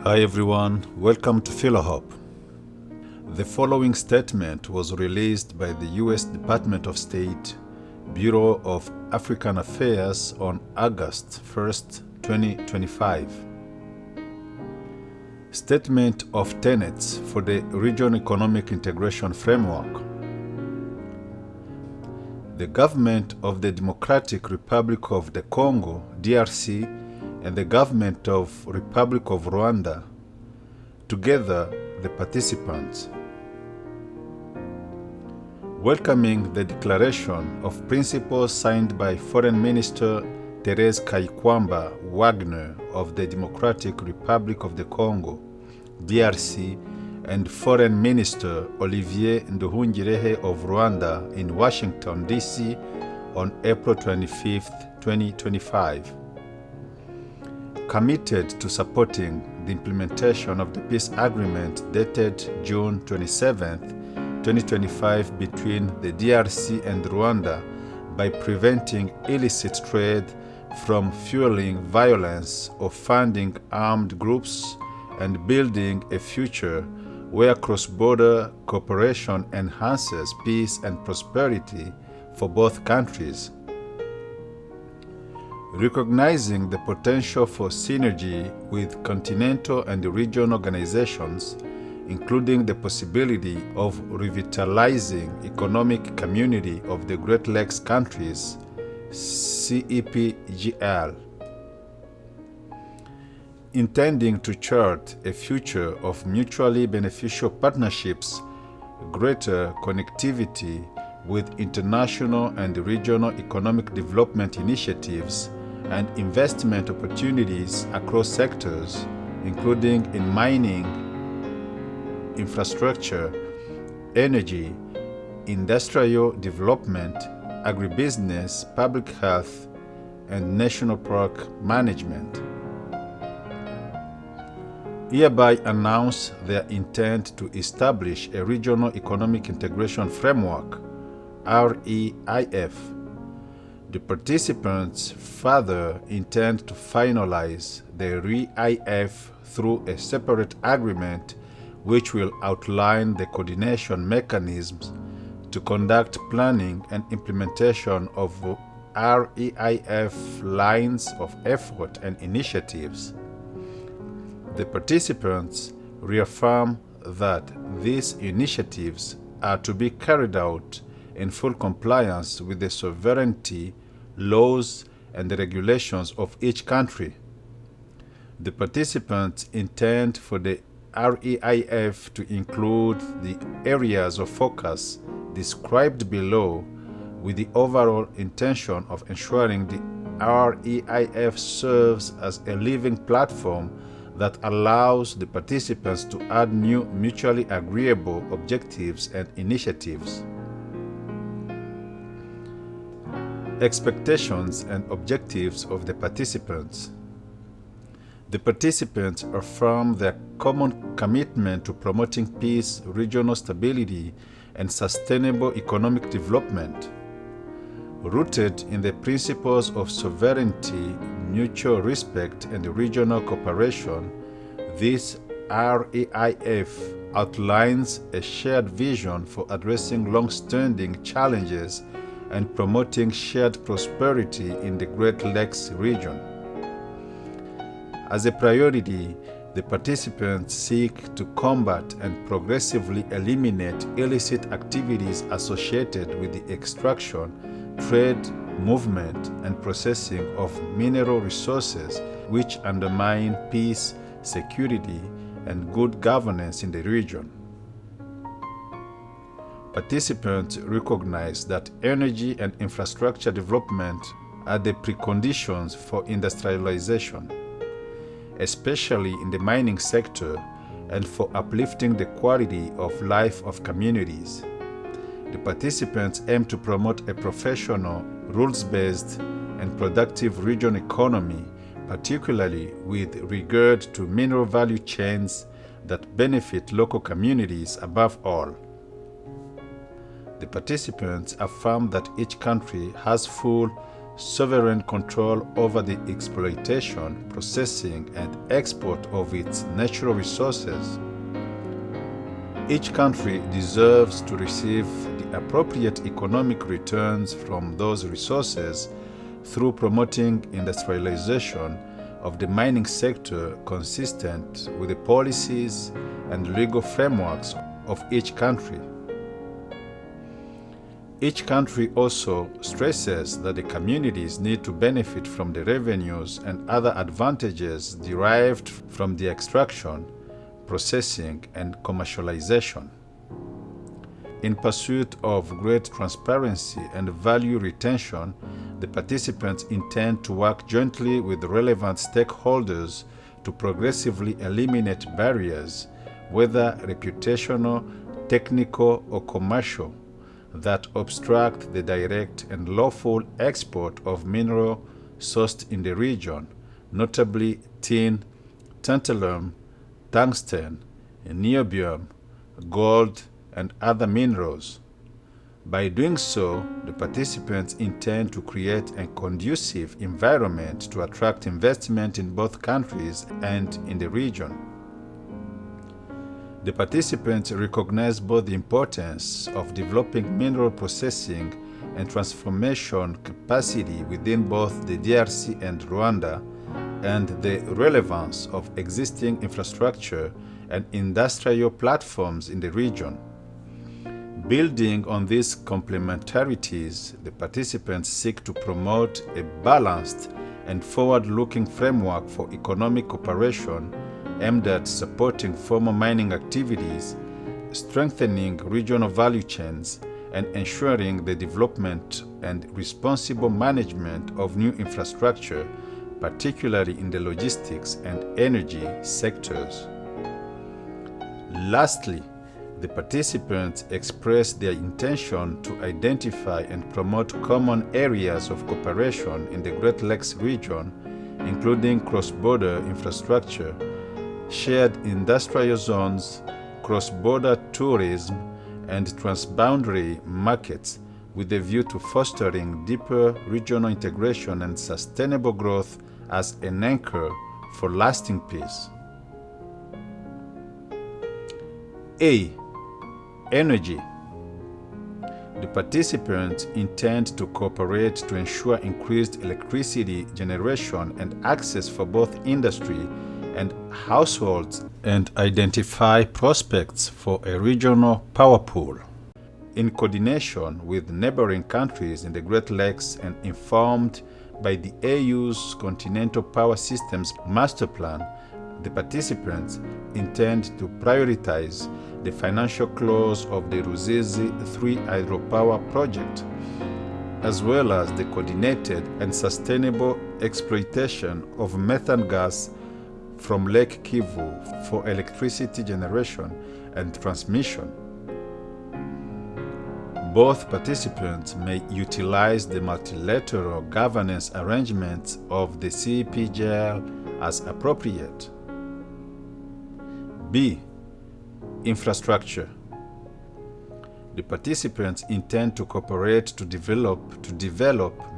Hi everyone, welcome to PHILO. The following statement was released by the U.S. Department of State, Bureau of African Affairs on August 1st, 2025. Statement of Tenets for the Regional Economic Integration Framework. The government of the Democratic Republic of the Congo, DRC, and the government of Republic of Rwanda, together the participants, welcoming the Declaration of Principles signed by Foreign Minister Therese Kayikwamba Wagner of the Democratic Republic of the Congo, DRC, and Foreign Minister Olivier Nduhungirehe of Rwanda in Washington, D.C. on April 25, 2025. Committed to supporting the implementation of the peace agreement dated June 27, 2025 between the DRC and Rwanda by preventing illicit trade from fueling violence or funding armed groups and building a future where cross-border cooperation enhances peace and prosperity for both countries. Recognizing the potential for synergy with continental and regional organizations, including the possibility of revitalizing economic community of the Great Lakes countries, CEPGL. Intending to chart a future of mutually beneficial partnerships, greater connectivity with international and regional economic development initiatives, and investment opportunities across sectors, including in mining, infrastructure, energy, industrial development, agribusiness, public health, and national park management. Hereby announce their intent to establish a Regional Economic Integration Framework, REIF. The participants further intend to finalize the REIF through a separate agreement which will outline the coordination mechanisms to conduct planning and implementation of REIF lines of effort and initiatives. The participants reaffirm that these initiatives are to be carried out in full compliance with the sovereignty, laws, and the regulations of each country. The participants intend for the REIF to include the areas of focus described below, with the overall intention of ensuring the REIF serves as a living platform that allows the participants to add new mutually agreeable objectives and initiatives. Expectations and objectives of the participants. The participants affirm their common commitment to promoting peace, regional stability, and sustainable economic development. Rooted in the principles of sovereignty, mutual respect, and regional cooperation, this REIF outlines a shared vision for addressing long-standing challenges and promoting shared prosperity in the Great Lakes region. As a priority, the participants seek to combat and progressively eliminate illicit activities associated with the extraction, trade, movement, and processing of mineral resources which undermine peace, security, and good governance in the region. Participants recognize that energy and infrastructure development are the preconditions for industrialization, especially in the mining sector, and for uplifting the quality of life of communities. The participants aim to promote a professional, rules-based, and productive region economy, particularly with regard to mineral value chains that benefit local communities above all. The participants affirm that each country has full sovereign control over the exploitation, processing, and export of its natural resources. Each country deserves to receive the appropriate economic returns from those resources through promoting industrialization of the mining sector consistent with the policies and legal frameworks of each country. Each country also stresses that the communities need to benefit from the revenues and other advantages derived from the extraction, processing, and commercialization. In pursuit of great transparency and value retention, the participants intend to work jointly with relevant stakeholders to progressively eliminate barriers, whether reputational, technical, or commercial, that obstruct the direct and lawful export of mineral sourced in the region, notably tin, tantalum, tungsten, niobium, gold, and other minerals. By doing so, the participants intend to create a conducive environment to attract investment in both countries and in the region. The participants recognize both the importance of developing mineral processing and transformation capacity within both the DRC and Rwanda, and the relevance of existing infrastructure and industrial platforms in the region. Building on these complementarities, the participants seek to promote a balanced and forward-looking framework for economic cooperation aimed at supporting formal mining activities, strengthening regional value chains, and ensuring the development and responsible management of new infrastructure, particularly in the logistics and energy sectors. Lastly, the participants express their intention to identify and promote common areas of cooperation in the Great Lakes region, including cross-border infrastructure, shared industrial zones, cross-border tourism, and transboundary markets, with a view to fostering deeper regional integration and sustainable growth as an anchor for lasting peace. A. Energy. The participants intend to cooperate to ensure increased electricity generation and access for both industry and households, and identify prospects for a regional power pool. In coordination with neighboring countries in the Great Lakes and informed by the AU's Continental Power Systems Master Plan, the participants intend to prioritize the financial close of the Ruzizi 3 hydropower project, as well as the coordinated and sustainable exploitation of methane gas from Lake Kivu for electricity generation and transmission. Both participants may utilize the multilateral governance arrangements of the CEPGL as appropriate. B. Infrastructure. The participants intend to cooperate to develop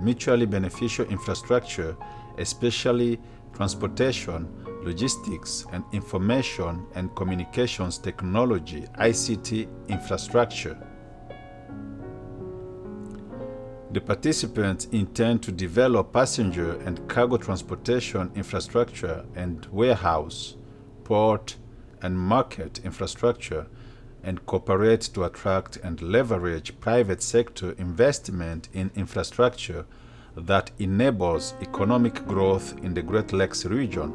mutually beneficial infrastructure, especially transportation, logistics, and information and communications technology (ICT) infrastructure. The participants intend to develop passenger and cargo transportation infrastructure and warehouse, port, and market infrastructure, and cooperate to attract and leverage private sector investment in infrastructure that enables economic growth in the Great Lakes region.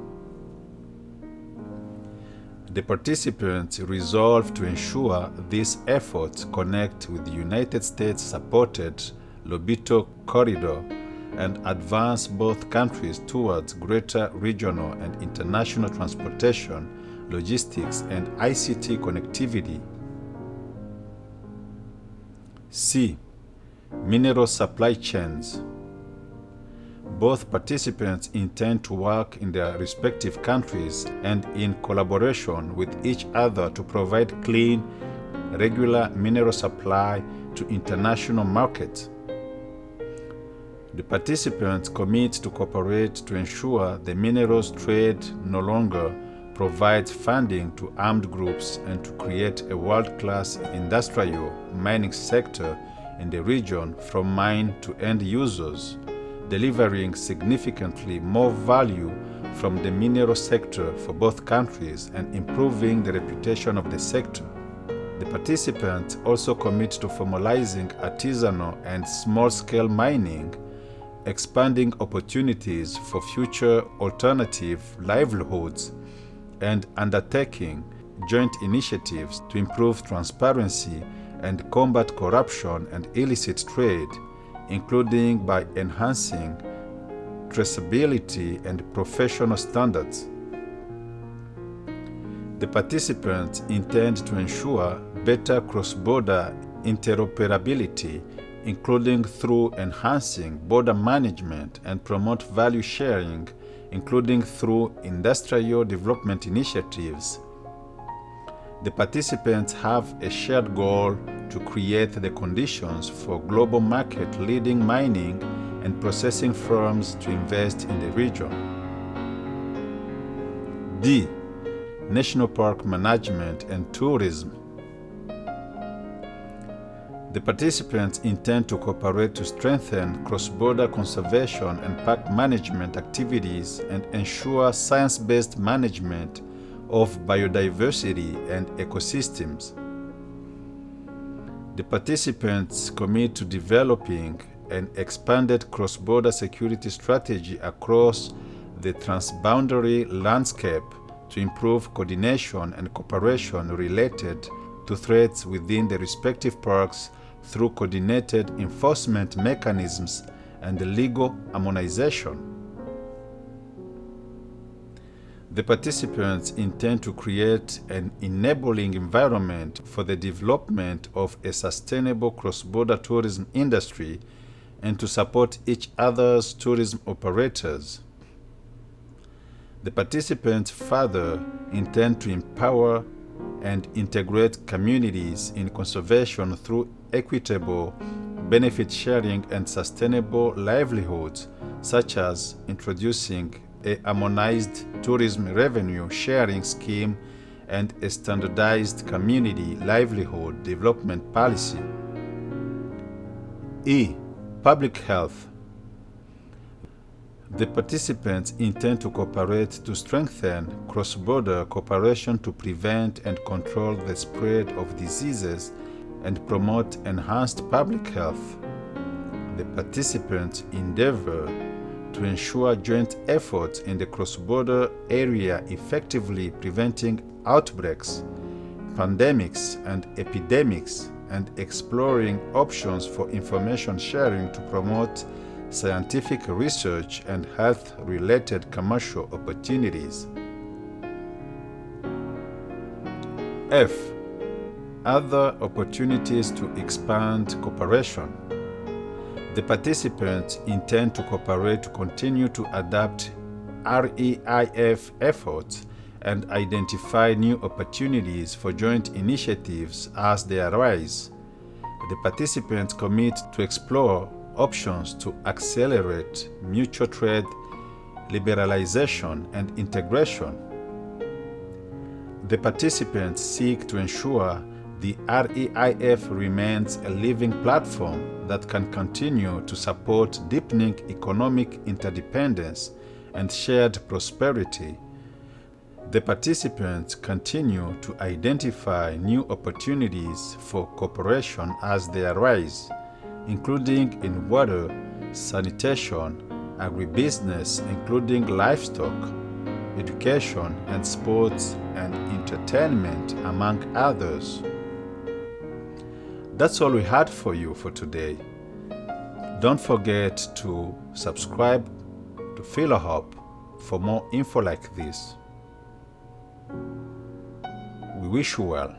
The participants resolve to ensure these efforts connect with the United States-supported Lobito Corridor and advance both countries towards greater regional and international transportation, logistics, and ICT connectivity. C. Mineral supply chains. Both participants intend to work in their respective countries and in collaboration with each other to provide clean, regular mineral supply to international markets. The participants commit to cooperate to ensure the minerals trade no longer provides funding to armed groups and to create a world-class industrial mining sector in the region from mine to end users, delivering significantly more value from the mineral sector for both countries and improving the reputation of the sector. The participants also commit to formalizing artisanal and small-scale mining, expanding opportunities for future alternative livelihoods, and undertaking joint initiatives to improve transparency and combat corruption and illicit trade, including by enhancing traceability and professional standards. The participants intend to ensure better cross-border interoperability, including through enhancing border management, and promote value sharing, including through industrial development initiatives. The participants have a shared goal to create the conditions for global market-leading mining and processing firms to invest in the region. D. National Park Management and Tourism. The participants intend to cooperate to strengthen cross-border conservation and park management activities and ensure science-based management of biodiversity and ecosystems. The participants commit to developing an expanded cross-border security strategy across the transboundary landscape to improve coordination and cooperation related to threats within the respective parks through coordinated enforcement mechanisms and legal harmonization. The participants intend to create an enabling environment for the development of a sustainable cross-border tourism industry and to support each other's tourism operators. The participants further intend to empower and integrate communities in conservation through equitable benefit sharing and sustainable livelihoods, such as introducing a harmonized tourism revenue sharing scheme and a standardized community livelihood development policy. E. Public health. The participants intend to cooperate to strengthen cross-border cooperation to prevent and control the spread of diseases and promote enhanced public health. The participants endeavor to ensure joint efforts in the cross-border area effectively preventing outbreaks, pandemics, and epidemics, and exploring options for information sharing to promote scientific research and health-related commercial opportunities. F. Other opportunities to expand cooperation. The participants intend to cooperate to continue to adapt REIF efforts and identify new opportunities for joint initiatives as they arise. The participants commit to explore options to accelerate mutual trade, liberalization, and integration. The participants seek to ensure the REIF remains a living platform that can continue to support deepening economic interdependence and shared prosperity. The participants continue to identify new opportunities for cooperation as they arise, including in water, sanitation, agribusiness, including livestock, education and sports and entertainment, among others. That's all we had for you for today. Don't forget to subscribe to PHILO for more info like this. We wish you well.